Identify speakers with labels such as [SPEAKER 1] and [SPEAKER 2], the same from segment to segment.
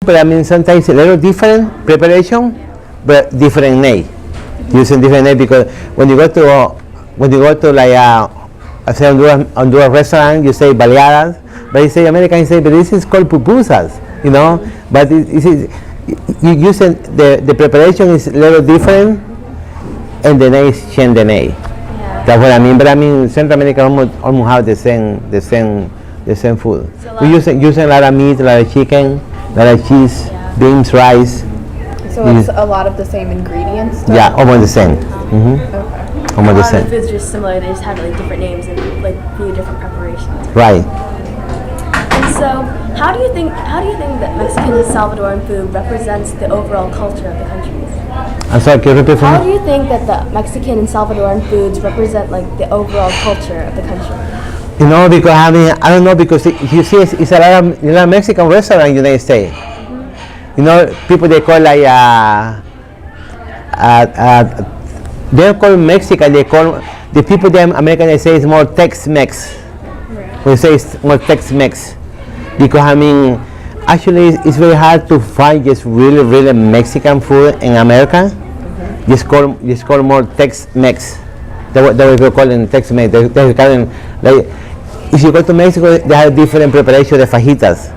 [SPEAKER 1] but I mean sometimes a little different preparation, but different name. Using different name because when you go to like I say Honduras restaurant, you say baleadas, but you say American, you say, but this is called pupusas, you know. But you using the preparation is a little different, and the name is chendene.
[SPEAKER 2] Yeah.
[SPEAKER 1] That's what I mean. But I mean Central America almost have the same food.
[SPEAKER 2] So
[SPEAKER 1] We using a lot of meat, a lot of chicken, a lot of cheese, beans, rice.
[SPEAKER 3] So it's a lot of the same ingredients? Still?
[SPEAKER 1] Yeah, almost the same.
[SPEAKER 3] Okay.
[SPEAKER 2] a
[SPEAKER 1] Almost the
[SPEAKER 2] lot of
[SPEAKER 1] same.
[SPEAKER 2] the foods are just similar. They just have like different names and like few different preparations.
[SPEAKER 1] Right.
[SPEAKER 2] And so, how do you think that Mexican and Salvadoran food represents the overall culture of the countries?
[SPEAKER 1] I'm sorry, can you repeat for
[SPEAKER 2] How do
[SPEAKER 1] me?
[SPEAKER 2] you think that the Mexican and Salvadoran foods represent like the overall culture of the country?
[SPEAKER 1] You know, because I mean, I don't know, because you see, it's a lot of Mexican restaurants in the United States. You know, people they call like they don't call Mexican. They call the people them American. They say it's more Tex-Mex. We say it's more Tex-Mex because I mean, actually, it's very hard to find just really Mexican food in America. Just call more Tex-Mex. That's what we call it, Tex-Mex. They call it, like, if you go to Mexico, they have different preparation of fajitas.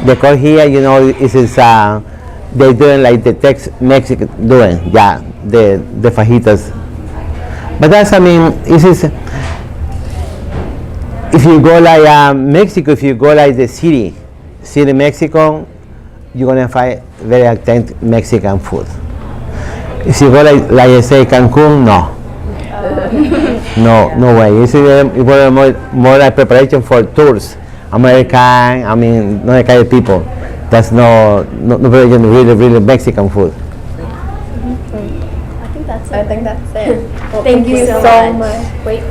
[SPEAKER 1] They call here, you know, they're doing like the Tex-Mex doing, yeah, the fajitas. But that's, I mean, if you go like Mexico, if you go like the city Mexico, you're gonna find very authentic Mexican food. If you go like I say Cancun, no. No way. It's more like preparation for tours. American, I mean, not kind of people. That's no really Mexican food.
[SPEAKER 2] I think that's it.
[SPEAKER 3] I think that's it. Well,
[SPEAKER 2] Thank you so
[SPEAKER 3] so
[SPEAKER 2] much.
[SPEAKER 3] much. Wait.